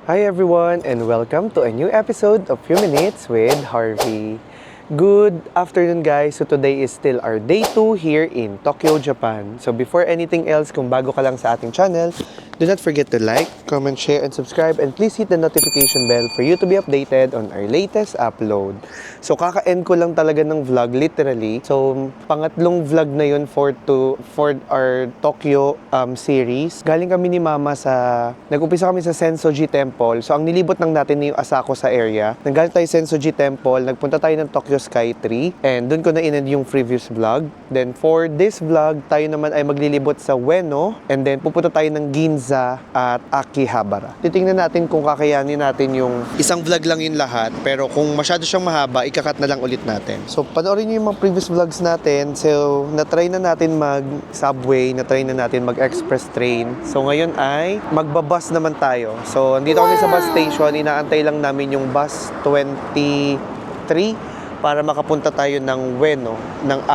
Hi everyone and welcome to a new episode of Few Minutes with Harvey. Good afternoon guys. So today is still our day 2 here in Tokyo, Japan. So before anything else, kung bago ka lang sa ating channel, do not forget to like, comment, share, and subscribe, and please hit the notification bell for you to be updated on our latest upload. So kaka-end ko lang talaga ng vlog literally. So pangatlong vlog na yun for our Tokyo series. Galing kami ni Mama nag-umpisa kami sa Sensoji Temple. So ang nilibot lang natin yung Asako sa area. Nanggaling tayo Sensoji Temple, nagpunta tayo ng Tokyo Sky Tree, and doon ko na in-end yung previous vlog. Then for this vlog, tayo naman ay maglilibot sa Ueno, and then pupunta tayo ng Ginza at Akihabara. Titingnan natin kung kakayanin natin yung isang vlog lang yung lahat, pero kung masyado siyang mahaba, ikakat na lang ulit natin. So panoorin niyo yung mga previous vlogs natin. So na-try na natin mag-subway, na-try na natin mag-express train. So ngayon ay magbabus naman tayo. So andito kami sa bus station, inaantay lang namin yung bus 23 para makapunta tayo ng Ueno, ng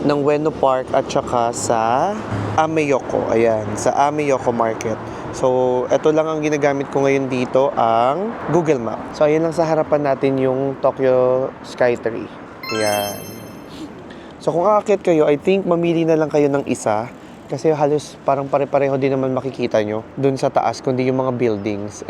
ng Ueno Park at saka sa Ameyoko. Ayan, sa Ameyoko Market. So, ito lang ang ginagamit ko ngayon dito, ang Google Map. So, ayan lang sa harapan natin yung Tokyo Sky Tree. Ayan. So, kung aakyat kayo, I think mamili na lang kayo ng isa. Kasi halos parang pare-pareho din naman makikita nyo dun sa taas, kundi yung mga buildings.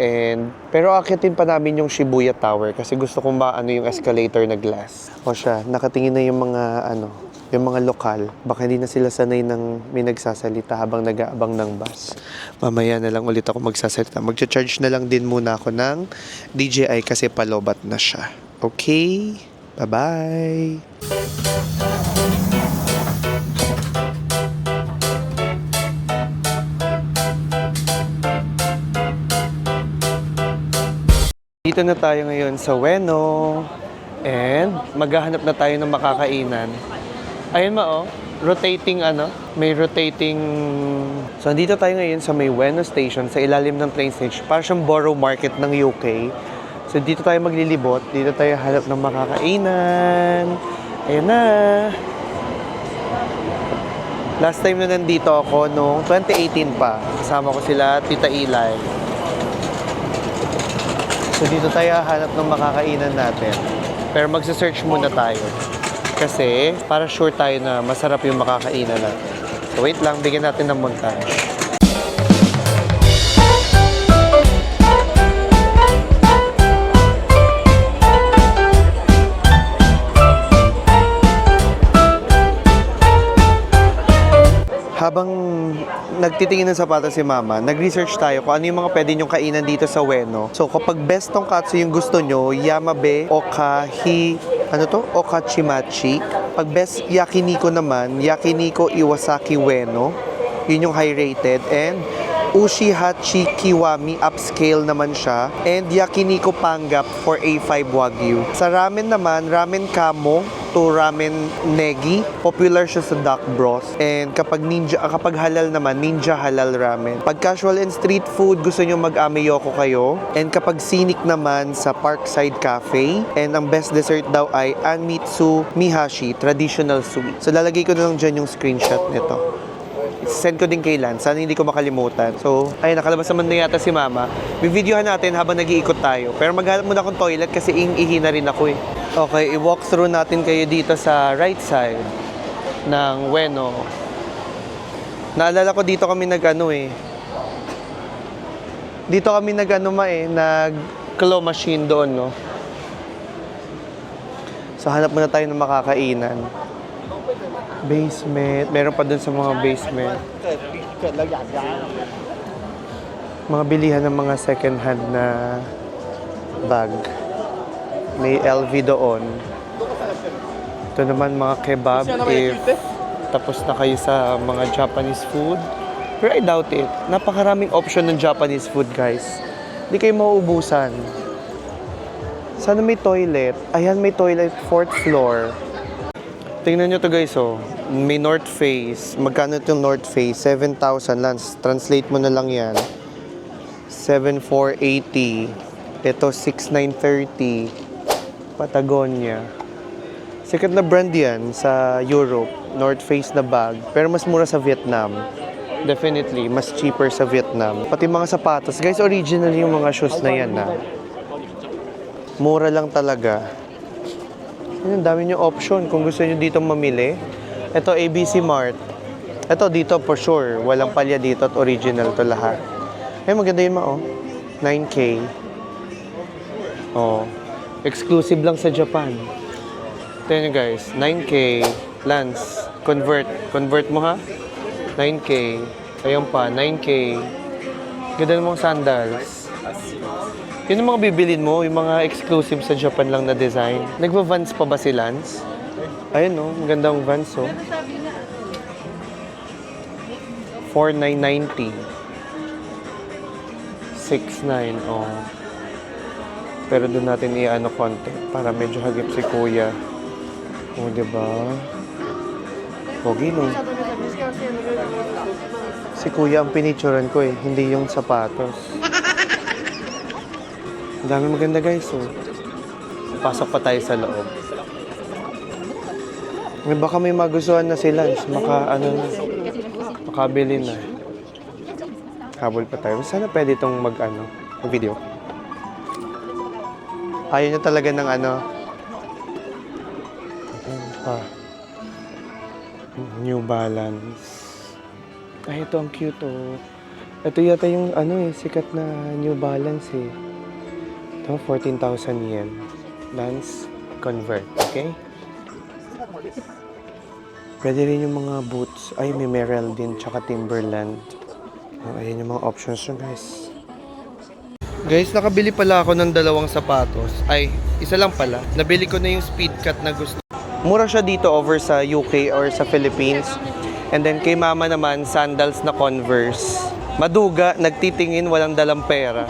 Pero akyatin pa namin yung Shibuya Tower kasi gusto kong maano yung escalator na glass. O siya, nakatingin na yung mga lokal. Baka hindi na sila sanay ng may nagsasalita habang nag-aabang ng bus. Mamaya na lang ulit ako magsasalita. Magcha-charge na lang din muna ako ng DJI kasi palobat na siya. Okay? Bye-bye! Dito na tayo ngayon sa Ueno and maghahanap na tayo ng makakainan. Ayun rotating may rotating. So andito tayo ngayon sa may Ueno Station sa ilalim ng train station. Para siyang Borough Market ng UK. So dito tayo maglilibot, dito tayo hanap ng makakainan. Ayun na. Last time na nandito ako noong 2018 pa. Kasama ko sila Tita Eli. So dito tayo hanap ng makakainan natin. Pero magsa-search muna tayo. Kasi para sure tayo na masarap yung makakainan natin. So wait lang, bigyan natin ng montage. Habang nagtitingin ng sapatos si Mama, nag-research tayo kung ano yung mga pwede nyong kainan dito sa Ueno. So kapag best tonkatsu yung gusto nyo, Yamabe, Okachimachi. Pag best Yakiniko naman, Yakiniko Iwasaki Ueno. Yun yung high rated. And Ushihachi Kiwami, upscale naman siya. And Yakiniko Panggap for A5 Wagyu. Sa ramen naman, Ramen Kamo to Ramen Negi. Popular siya sa duck broth. And kapag halal naman, Ninja Halal Ramen. Pag casual and street food, gusto nyo mag-ameyoko kayo. And kapag scenic naman, sa Parkside Cafe. And ang best dessert daw ay Anmitsu Mihashi, traditional sweet. So lalagay ko na lang dyan yung screenshot nito. Send ko din kay Lance. Sana hindi ko makalimutan. So, ayun, nakalabas naman na yata si Mama. Bibidyohan natin habang nag-iikot tayo. Pero maghanap muna akong toilet kasi ihi na rin ako eh. Okay, i-walk through natin kayo dito sa right side ng Ueno. Naalala ko dito kami Dito kami nag-claw machine doon, no? So, hanap muna tayo ng makakainan. Basement. Meron pa dun sa mga basement. Mga bilihan ng mga second hand na bag. May LV doon. Ito naman mga kebab if tapos na kayo sa mga Japanese food. Pero I doubt it. Napakaraming option ng Japanese food, guys. Hindi kayo mauubusan. Sana may toilet. Ayan, may toilet, 4th floor. Tingnan nyo to guys, may North Face. Magkano itong North Face? 7,000 lang. Translate mo na lang yan. 7,480. Ito, 6,930. Patagonia. Sikat na brand yan sa Europe. North Face na bag. Pero mas mura sa Vietnam. Definitely, mas cheaper sa Vietnam. Pati mga sapatos. Guys, original yung mga shoes na yan na. Mura lang talaga. Ang dami nyo option kung gusto nyo dito mamili. Ito, ABC Mart. Ito, dito for sure. Walang palya dito at original to lahat. Ay, maganda yun oh. 9K. Oh. Exclusive lang sa Japan. Ito nyo guys. 9K. Lance. Convert. Convert mo ha? 9K. Ayun pa. 9K. Ganda ng mga sandals. Yun ang mga bibilin mo. Yung mga exclusive sa Japan lang na design. Nagva-Vans pa ba si Lance? Ayun oh. Magandang Vans oh. 4,990. 6,900. Oh. Pero doon natin i-ano konti para medyo hagip si Kuya. Oh, diba? Pogi, no? Si Kuya ang pinicturan ko eh, hindi yung sapatos. Ang dami maganda guys, oh. Pasok pa tayo sa loob. Baka may magustuhan na sila, makabili na. Habol pa tayo. Sana pwede itong mag-video. Ayaw niya talaga ng New Balance. Ay, ito ang cute oh. Ito yata yung sikat na New Balance eh. Ito, 14,000 yen. Lance, convert, okay? Pwede rin yung mga boots. Ay, may Merrell din, tsaka Timberland. Oh, ayan yung mga options nyo, guys. Guys, nakabili pala ako ng dalawang sapatos. Ay, isa lang pala. Nabili ko na yung speed cut na gusto. Mura siya dito over sa UK or sa Philippines. And then kay mama naman, sandals na Converse. Maduga, nagtitingin, walang dalang pera.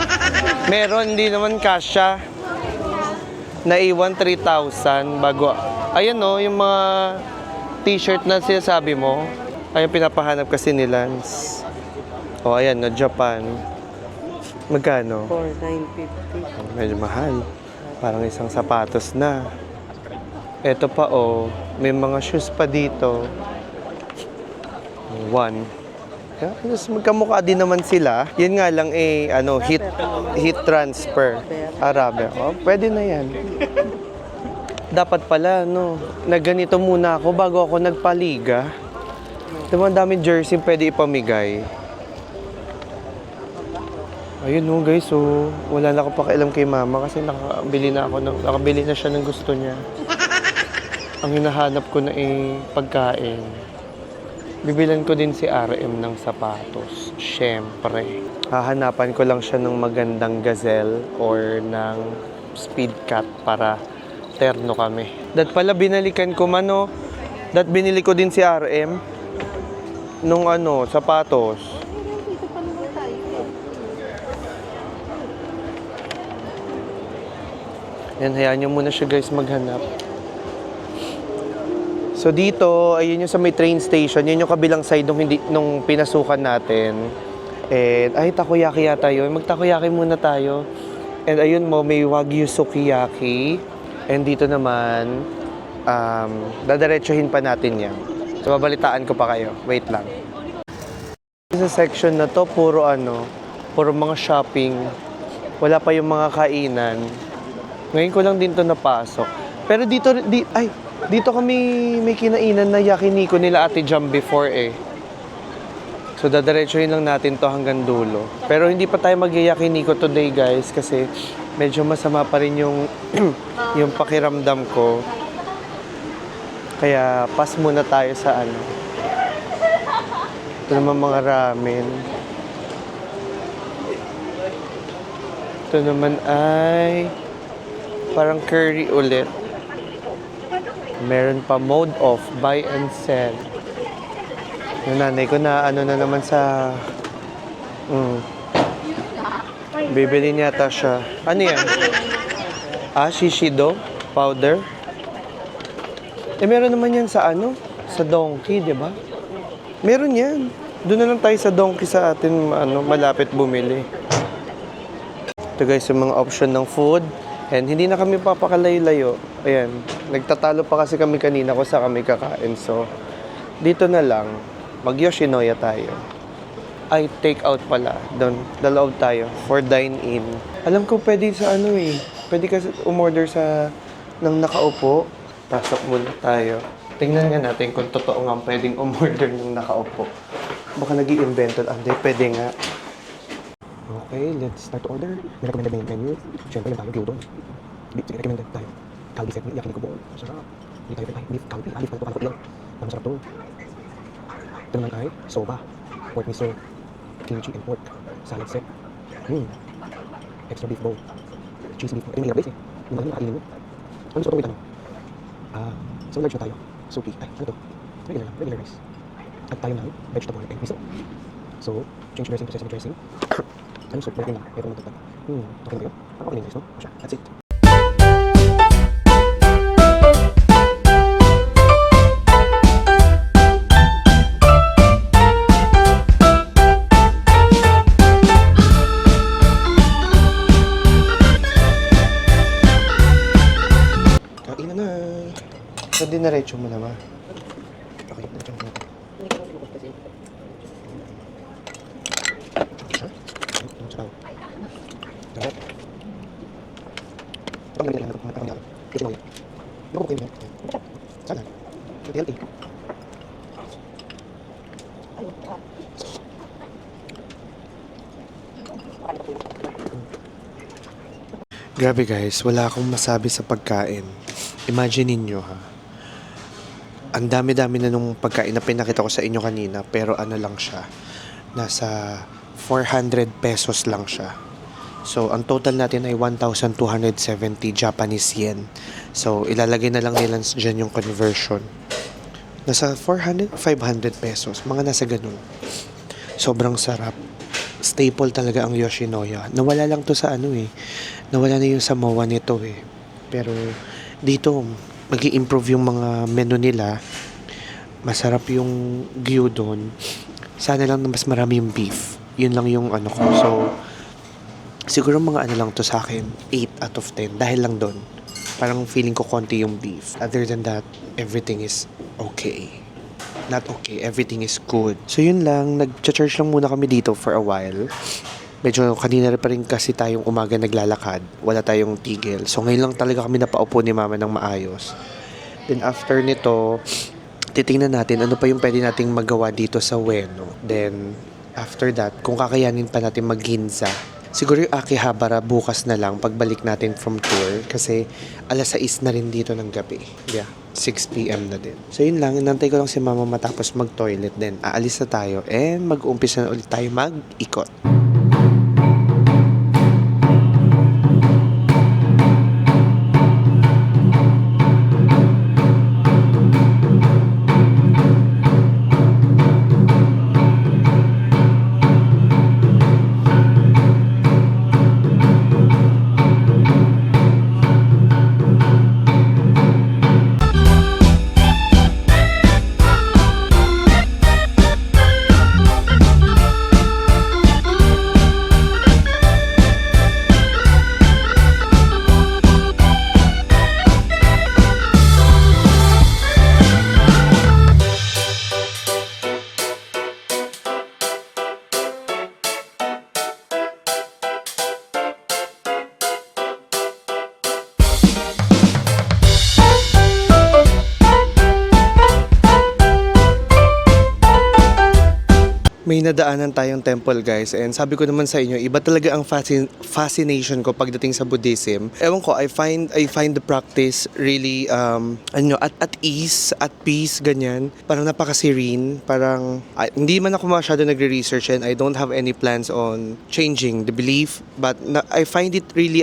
Meron, hindi naman kasya. Naiwan 3,000 bago. Ayan no, yung mga t-shirt na sinasabi mo. Ayan, pinapahanap kasi ni Lance. O, ayan no, Japan. Magkano? 4,950. Medyo mahal. Parang isang sapatos na. Ito pa oh, may mga shoes pa dito. 1. Magkamukha din naman sila. Yan nga lang heat transfer. Arabe. Oh, pwede na yan. Dapat pala, na ganito muna ako bago ako nagpaliga. Diba, ang daming jersey pwede ipamigay. Ayun guys, wala na ako pakialam kay mama kasi nakabili na siya ng gusto niya. Ang hinahanap ko na pagkain. Bibilan ko din si RM ng sapatos. Syempre. Hahanapan ko lang siya ng magandang gazelle or ng speed cut para terno kami. Dat pala binalikan ko dat binili ko din si RM nung sapatos. Yan, hayaan nyo muna siya guys maghanap. So dito, ayun yung sa may train station, yun yung kabilang side nung pinasukan natin. And, takoyaki yata yun. Mag-takoyaki muna tayo. And ayun may Wagyu Sukiyaki. And dito naman, dadiretsuhin pa natin yan. So babalitaan ko pa kayo. Wait lang. Sa section na to, puro mga shopping. Wala pa yung mga kainan. Ngayon ko lang din to napasok. Pero dito kami may kinainan na yakiniko nila Ate Jam before eh. So dadiretsuhin lang natin to hanggang dulo. Pero hindi pa tayo mag-yakiniko today guys kasi medyo masama pa rin yung yung pakiramdam ko. Kaya pass muna tayo sa Ito naman mga ramen. Ito naman ay parang curry ulit. Meron pa mode of buy and sell. Yung nanay ko na na naman sa bibili niya ata siya. Ano yan? Shishido powder. Meron naman yan sa sa Donkey, di ba? Meron yan. Doon na lang tayo sa Donkey sa atin malapit bumili. Ito guys, yung mga option ng food. And hindi na kami papakalayo-layo. Ayan, nagtatalo pa kasi kami kanina kung saan kami kakain. So, dito na lang, mag-Yoshinoya tayo. Ay, take out pala. Doon, loob tayo for dine-in. Alam ko pwede sa ano eh. Pwede kasi umorder sa ng nakaupo. Pasok muna tayo. Tingnan nga natin kung totoo nga pwedeng umorder ng nakaupo. Baka nag-i-invento. Hindi, pwede nga. Okay, let's start to order. May recommended na menu. Siyempre, yung tayo, gyudon. Sige, recommended tayo. Kalbi set, yakiniku po. Masarap. Hindi tayo beef kalbi. Beef kalbi, ilang. Masarap to. Ito naman ay soba. Pork miso. Kimchi and pork. Salad set. Extra beef bowl. Cheesy beef. Ito yung mahirap guys eh. Yung mga nakainin mo. Ano gusto ko may tanong? So large na tayo. Soupy. Ay, ano to? Regular lang. Regular rice. At tayo ng vegetable and miso. So, change dressing to sesame dressing. Ano soup? Pork lang. Ito naman tatag. Okay na ba yun? Parang okay na yung rice, no? Masya. That's it. So, dinaretso mo naman. Okay, diretso mo naman. Ito sa tao. Dapat. Ito ang galing na mga tao. Kasi mo yun. Hindi ko kayo yun. Sana. Healthy. Grabe guys, wala akong masabi sa pagkain. Imagine ninyo ha. Ang dami-dami na nung pagkain na pinakita ko sa inyo kanina, pero ano lang siya, nasa 400 pesos lang siya. So, ang total natin ay 1,270 Japanese yen. So, ilalagay na lang nila dyan yung conversion. Nasa 400, 500 pesos. Mga nasa ganun. Sobrang sarap. Staple talaga ang Yoshinoya. Nawala lang to sa ano eh. Nawala na yung Samoa nito eh. Pero, dito, mag-i-improve yung mga menu nila. Masarap yung gyudon. Sana lang na mas marami yung beef. Yun lang yung ano ko. So, siguro mga ano lang to sa akin, 8 out of 10. Dahil lang doon. Parang feeling ko konti yung beef. Other than that, everything is okay. Not okay, everything is good. So yun lang, nag-charge lang muna kami dito for a while. Medyo kanina pa rin kasi tayong umaga naglalakad. Wala tayong tigil. So ngayon lang talaga kami napaupo ni mama ng maayos. Then after nito, titingnan natin ano pa yung pwede nating magawa dito sa Ueno. Then after that, kung kakayanin pa natin mag-Ginza, siguro yung Akihabara bukas na lang pagbalik natin from tour. Kasi alas 6 na rin dito ng gabi. Yeah, 6 p.m. na din. So yun lang, inantay ko lang si mama matapos mag-toilet. Then aalis na tayo and mag-uumpisa na ulit tayo mag-ikot. May nadaanan tayong temple guys and sabi ko naman sa inyo, iba talaga ang fascination ko pagdating sa Buddhism. Ewan ko, I find the practice really at ease, at peace, ganyan. Parang napaka-serene, parang hindi man ako masyado nagre-research and I don't have any plans on changing the belief, but I find it really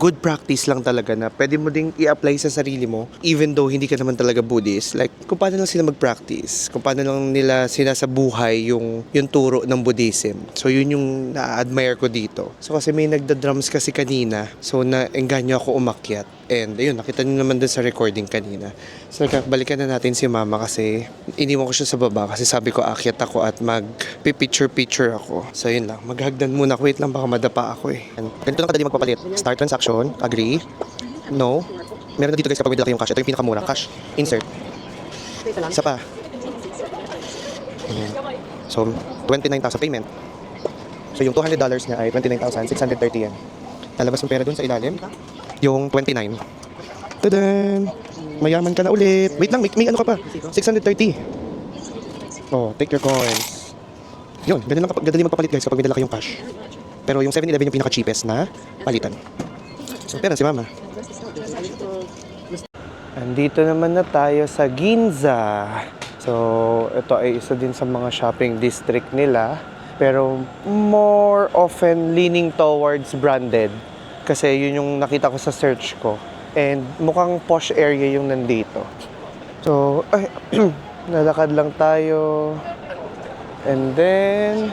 good practice lang talaga na pwede mo ding i-apply sa sarili mo even though hindi ka naman talaga Buddhist. Like kung paano lang sila mag-practice, kung paano lang nila sinasabuhay yung turo ng Buddhism. So yun yung na-admire ko dito. So kasi may nagda-drums kasi kanina. So naengganyo ako umakyat. And ayun, nakita niyo naman dun sa recording kanina. So balikan na natin si mama kasi iniwan ko siya sa baba kasi sabi ko akyat ako at mag-picture ako. So yun lang, maghagdan muna. Wait lang, baka madapa ako eh. Ganito lang kadali magpapalit. Start transaction, agree, no. Meron na dito guys kapag may dala kayong cash. Ito yung pinakamura, cash, insert. Isa pa. So, 29,000 payment. So yung $200 niya ay 29,630 yen. Lalabas yung pera dun sa ilalim. Yung 29. Tadan! Mayaman ka na ulit. Wait lang, may ano ka pa. 630. Oh, take your coins. Yun, ganun lang ganun din magpapalit guys kapag may dala kayong cash. Pero yung 7-Eleven yung pinaka-cheapest na palitan. So, pera si mama. Andito naman na tayo sa Ginza. So, ito ay isa din sa mga shopping district nila. Pero more often leaning towards branded. Kasi yun yung nakita ko sa search ko. And mukhang posh area yung nandito. So, ay, nalakad lang tayo. And then,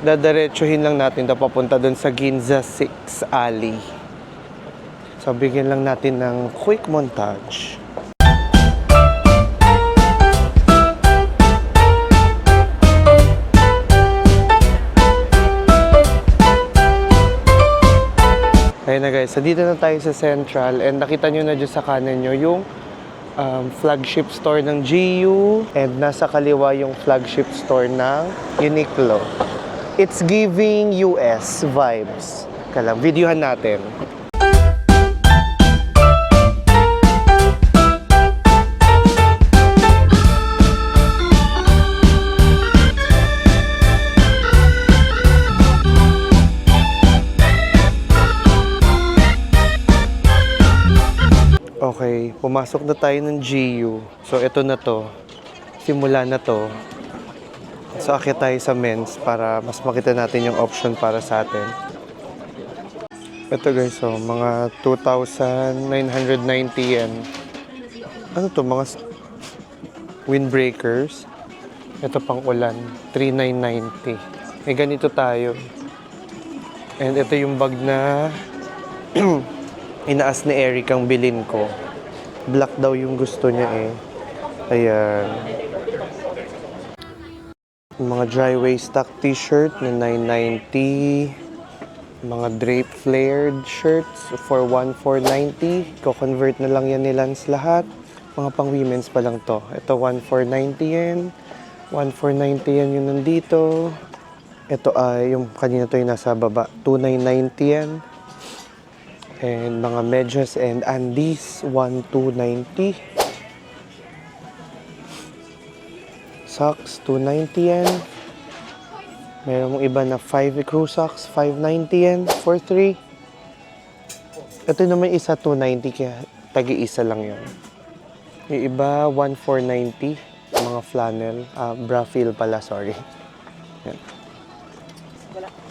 dadiretsuhin lang natin na papunta dun sa Ginza 6 Alley. So, bigyan lang natin ng quick montage. Ayun na guys, so dito na tayo sa Central and nakita nyo na dyan sa kanan nyo yung flagship store ng GU and nasa kaliwa yung flagship store ng Uniqlo. It's giving US vibes. Kalang, videohan natin. Okay, pumasok na tayo ng GU. So, ito na to. Simula na to. So, akyat tayo sa men's para mas makita natin yung option para sa atin. Ito guys, so, mga 2,990 yen. Ano to? Mga windbreakers. Ito pang ulan. 3,990. May ganito tayo. And ito yung bag na inaas ni Eric ang bilin ko. Black daw yung gusto niya eh. Ayan. Mga dry waist stock t-shirt na 990. Mga drape flared shirts for 1,490. Ko-convert na lang yan ni Lance lahat. Mga pang women's pa lang to. Ito 1,490 yen. 1,490 yen yung nandito. Ito ay yung kanina to yung nasa baba. 2,990 yen. And mga medyas and undies, 1,290. Socks, 290 yen. Meron mong iba na 5 crew socks, 590 yen for 3. Ito naman isa, 290 kaya tagi-isa lang yun. Yung iba, 1,490. Mga flannel, bra feel pala, sorry. Yan.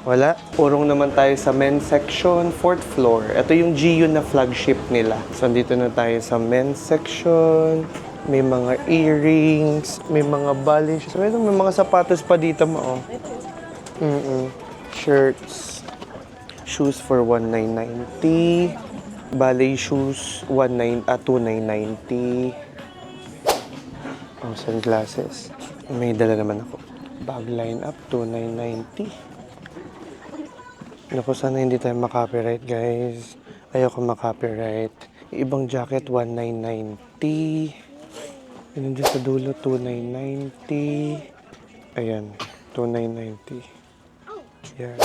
Wala. Urong naman tayo sa men's section, 4th floor. Ito yung GU na flagship nila. So, dito na tayo sa men's section. May mga earrings, may mga ballet shoes. May mga sapatos pa dito mo, oh. Shirts. Shoes for 1,990. Ballet shoes, 2,990. Oh, sunglasses. May dala naman ako. Bag line up, 2,990. Naku, sana hindi tayo makopyright, guys. Ayoko makopyright. Ibang jacket, 1,990. Yun dyan sa dulo, 2,990. Ayan, 2,990. Yan.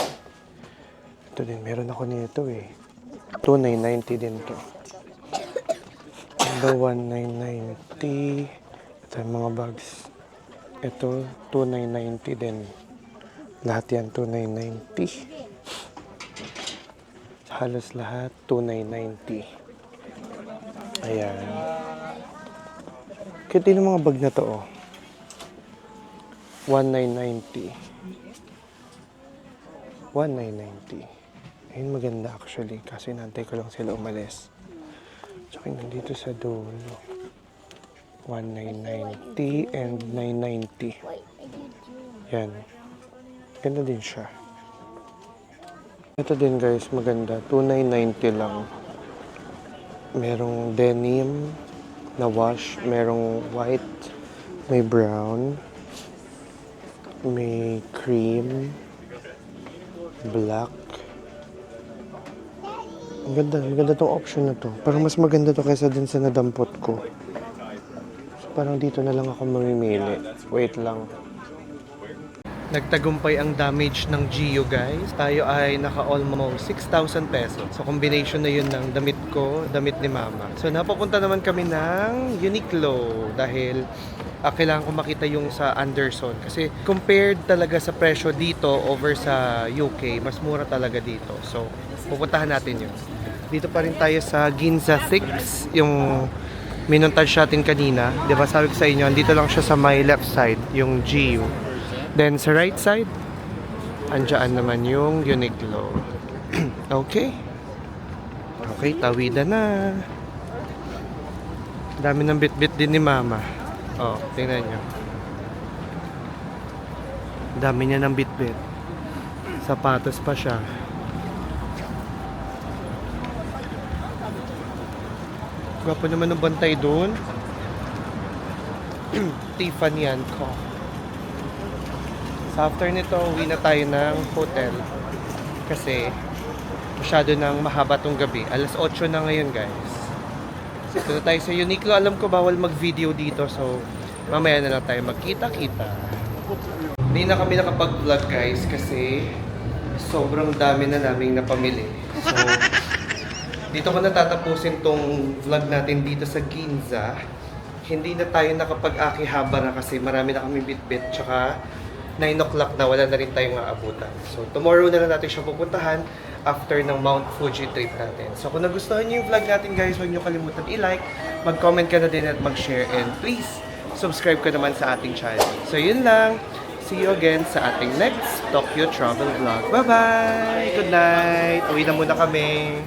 Ito din, meron ako nito eh. 2,990 din to. Ito, 1,990. Ito yung mga bags. Ito, 2,990 din. Lahat yan, 2,990. Halos lahat, 2,990. Ayan. Kaya din mga bag na to, oh. 1,990. 1,990. Ayun, maganda actually. Kasi nantay ko lang sila umalis. Tsaka nandito sa dulo. 1,990 and 990. Yan. Ganda din siya. Ito din guys, maganda. 2,990 lang. Merong denim na wash. Merong white. May brown. May cream. Black. Ang ganda tong option na to. Parang mas maganda to kaysa din sa nadampot ko. So, parang dito na lang ako mamimili. Wait lang. Nagtagumpay ang damage ng Gio guys. Tayo ay naka almost 6,000 pesos. So combination na yun ng damit ko, damit ni mama. So napapunta naman kami ng Uniqlo dahil kailangan ko makita yung sa Anderson. Kasi compared talaga sa presyo dito over sa UK, mas mura talaga dito. So pupuntahan natin yun. Dito pa rin tayo sa Ginza 6, yung minontage natin kanina. Di ba sabi ko sa inyo, andito lang siya sa my left side, yung Gio. Then sa right side, andyan naman yung Uniqlo. Okay. Okay, tawidan na. Dami ng bit-bit din ni mama. Oh, tingnan nyo. Dami niya ng bit-bit. Sapatos pa siya. Gwapo naman ng bantay doon. Tiffany & Co. So after nito, uwi na tayo ng hotel. Kasi masyado nang mahaba tong gabi. Alas 8 na ngayon guys. Dito na tayo sa Uniqlo. Alam ko bawal mag-video dito. So mamaya na lang tayo magkita-kita. Hindi na kami nakapag-vlog guys. Kasi sobrang dami na naming napamili. So dito ko natatapusin tong vlog natin dito sa Ginza. Hindi na tayo nakapag-akihaba na kasi marami na kami bit-bit. Tsaka 9 o'clock na, wala na rin tayong aabutan. So, tomorrow na lang natin siya pupuntahan after ng Mount Fuji trip natin. So, kung nagustuhan niyo yung vlog natin guys, huwag niyo kalimutan i-like, mag-comment ka na din at mag-share, and please, subscribe ka naman sa ating channel. So, yun lang. See you again sa ating next Tokyo Travel Vlog. Bye-bye! Good night! Uwi na muna kami.